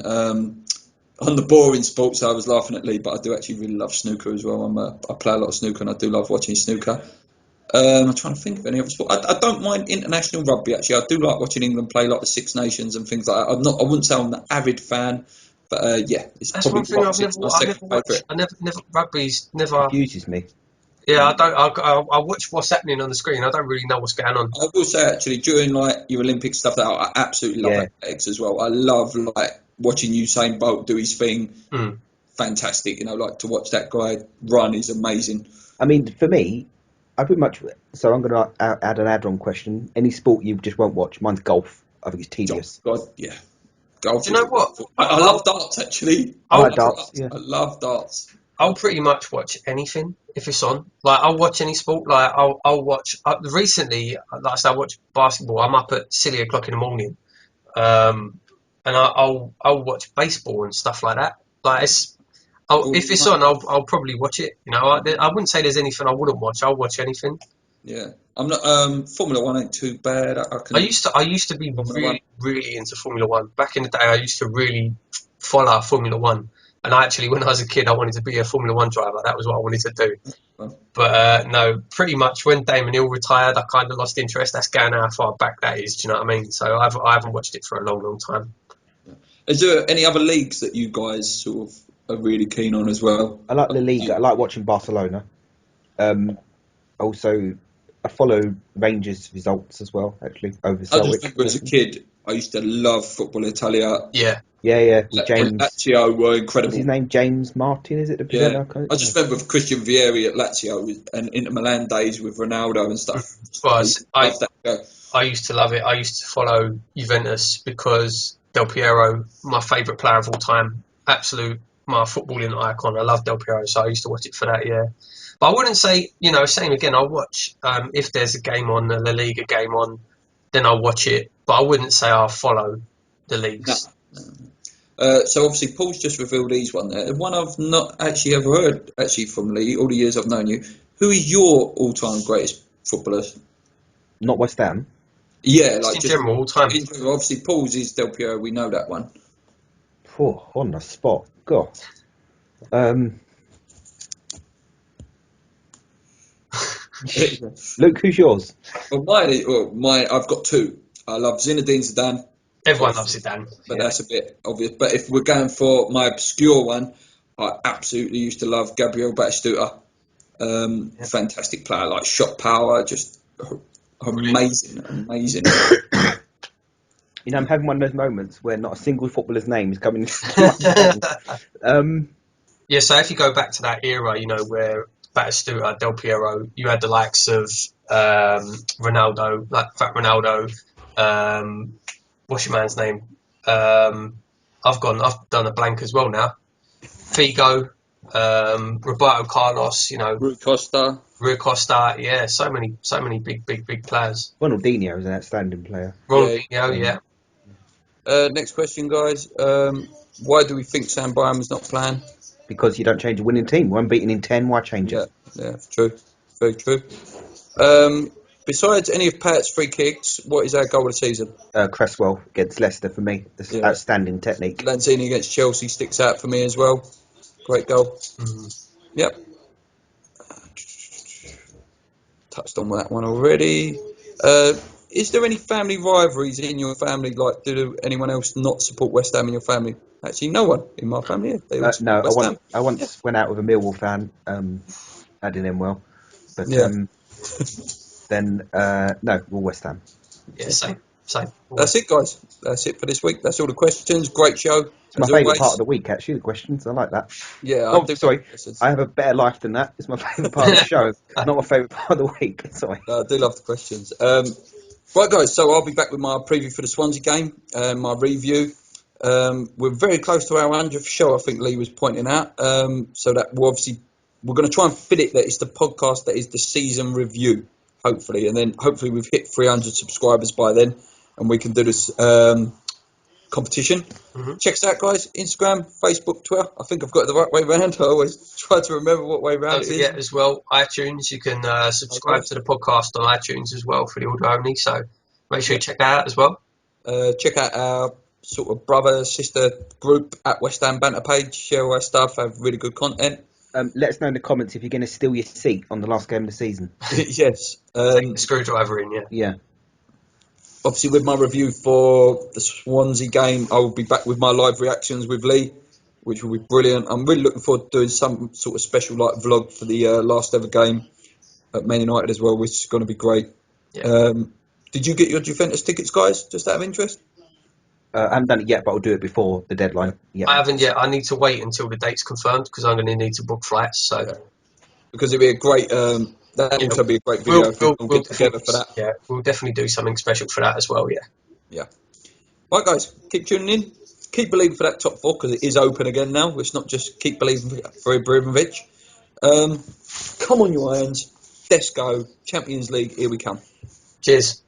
Speaker 2: On the boring sports, I was laughing at Lee, but I do actually really love snooker as well. I play a lot of snooker, and I do love watching snooker. I'm trying to think of any other sport. I don't mind international rugby actually. I do like watching England play like the Six Nations and things like that. I wouldn't say I'm an avid fan, but yeah, it's
Speaker 1: That's
Speaker 2: probably
Speaker 1: one thing
Speaker 2: boxing's my
Speaker 1: I
Speaker 2: second
Speaker 1: never watched.
Speaker 2: favourite.
Speaker 1: Never rugby's never.
Speaker 3: Confuses me.
Speaker 1: Yeah, I don't. I watch what's happening on the screen. I don't really know what's going on.
Speaker 2: I will say actually during like your Olympic stuff, that I absolutely love
Speaker 3: Yeah.
Speaker 2: athletics as well. I love like watching Usain Bolt do his thing.
Speaker 1: Mm.
Speaker 2: Fantastic, like to watch that guy run is amazing.
Speaker 3: I mean, for me, I pretty much. So I'm going to add an add-on question. Any sport you just won't watch? Mine's golf. I think it's tedious.
Speaker 2: God, yeah, golf.
Speaker 1: Do you know what?
Speaker 2: I love darts actually.
Speaker 3: I like darts. Yeah.
Speaker 2: I love darts.
Speaker 1: I'll pretty much watch anything if it's on. Like I'll watch any sport. Like I'll watch. Recently, like I said, I watch basketball. I'm up at silly o'clock in the morning, and I'll watch baseball and stuff like that. Like if it's on, I'll probably watch it. I wouldn't say there's anything I wouldn't watch. I'll watch anything.
Speaker 2: Yeah, I'm not. Formula One ain't too bad.
Speaker 1: I used to be really into Formula One. Back in the day, I used to really follow Formula One. And actually, when I was a kid, I wanted to be a Formula One driver. That was what I wanted to do.
Speaker 2: Well.
Speaker 1: But no, pretty much when Damon Hill retired, I kind of lost interest. That's going how far back that is. Do you know what I mean? So I haven't watched it for a long, long time.
Speaker 2: Is there any other leagues that you guys sort of are really keen on as well?
Speaker 3: I like La Liga. I like watching Barcelona. Also, I follow Rangers results as well. Actually, over
Speaker 2: I
Speaker 3: Celtic.
Speaker 2: just remember as a kid, I used to love Football Italia.
Speaker 1: Yeah.
Speaker 3: Yeah. With James.
Speaker 2: Lazio were incredible.
Speaker 3: What's his name? James Martin, is it? The presenter?
Speaker 2: I just remember Christian Vieri at Lazio and Inter Milan days with Ronaldo and stuff.
Speaker 1: Well,
Speaker 2: that.
Speaker 1: I used to love it. I used to follow Juventus because Del Piero, my favourite player of all time, absolute my footballing icon. I love Del Piero, so I used to watch it for that. Yeah, but I wouldn't say same again. I'll watch if there's a game on, a La Liga game on, then I'll watch it. But I wouldn't say I'll follow the leagues.
Speaker 2: No. So obviously Paul's just revealed he's one there. One I've not actually ever heard from Lee all the years I've known you. Who is your all-time greatest footballer?
Speaker 3: Not West Ham.
Speaker 2: Yeah,
Speaker 1: Just in general, all time.
Speaker 2: Obviously Paul's is Del Piero. We know that one.
Speaker 3: On the spot. God. Luke, who's yours?
Speaker 2: Well, I've got two. I love Zinedine Zidane.
Speaker 1: Everyone loves Zidane.
Speaker 2: But that's a bit obvious. But if we're going for my obscure one, I absolutely used to love Gabriel Batistuta. Fantastic player, like shot power, just amazing.
Speaker 3: I'm having one of those moments where not a single footballer's name is coming into my mind.
Speaker 1: Yeah, so if you go back to that era, where Batistuta, Del Piero, you had the likes of Ronaldo, like Fat Ronaldo, what's your man's name? I've done a blank as well now. Figo, Roberto Carlos, Rui Costa, yeah, so many big players.
Speaker 3: Ronaldinho is an outstanding player.
Speaker 1: Ronaldinho, yeah.
Speaker 2: Next question, guys. Why do we think Sam Byram's not playing?
Speaker 3: Because you don't change a winning team. One beaten in 10, why change it?
Speaker 2: Yeah, true. Very true. Besides any of Pat's free kicks, what is our goal of the season?
Speaker 3: Cresswell against Leicester for me. That's outstanding technique.
Speaker 2: Lanzini against Chelsea sticks out for me as well. Great goal. Yep. Touched on that one already. Is there any family rivalries in your family? Like, do anyone else not support West Ham in your family? Actually, no one in my family.
Speaker 3: No, I once went out with a Millwall fan. I didn't well, but then no, we're West Ham.
Speaker 1: Yeah, same.
Speaker 2: That's it, guys. That's it for this week. That's all the questions. Great show.
Speaker 3: It's my favourite part of the week, actually. The questions, I like that.
Speaker 2: Yeah.
Speaker 3: Sorry, I have a better life than that. It's my favourite part of the show, not my favourite part of the week. Sorry.
Speaker 2: I do love the questions. Right, guys. So I'll be back with my preview for the Swansea game, my review. We're very close to our 100th show, I think Lee was pointing out. So that we're going to try and fit it that it's the podcast that is the season review, hopefully. And then hopefully we've hit 300 subscribers by then and we can do this competition.
Speaker 1: Mm-hmm.
Speaker 2: Check us out, guys. Instagram, Facebook, Twitter. I think I've got it the right way round. I always try to remember what way round
Speaker 1: Don't forget as well, iTunes. You can subscribe to the podcast on iTunes as well for the audio only. So make sure you check that out as well.
Speaker 2: Check out our sort of brother sister group at West Ham Banter page. Share all our stuff. Have really good content.
Speaker 3: Let us know in the comments if you're going to steal your seat on the last game of the season.
Speaker 2: Yes.
Speaker 1: Take the screwdriver in,
Speaker 3: Yeah.
Speaker 2: Obviously, with my review for the Swansea game, I will be back with my live reactions with Lee, which will be brilliant. I'm really looking forward to doing some sort of special like vlog for the last ever game at Man United as well, which is going to be great.
Speaker 1: Yeah.
Speaker 2: Did you get your Juventus tickets, guys? Just out of interest?
Speaker 3: I haven't done it yet, but I'll do it before the deadline. Yeah.
Speaker 1: I haven't yet. I need to wait until the date's confirmed because I'm going to need to book flights. So.
Speaker 2: Yeah. Because it'd be a great. That'd also be a great video. We'll get together for that.
Speaker 1: Yeah, we'll definitely do something special for that as well. Yeah.
Speaker 2: Yeah. Right, guys, keep tuning in. Keep believing for that top four because it is open again now. It's not just keep believing for Ibrahimovic. Come on, you Irons. Let's go. Champions League. Here we come.
Speaker 1: Cheers.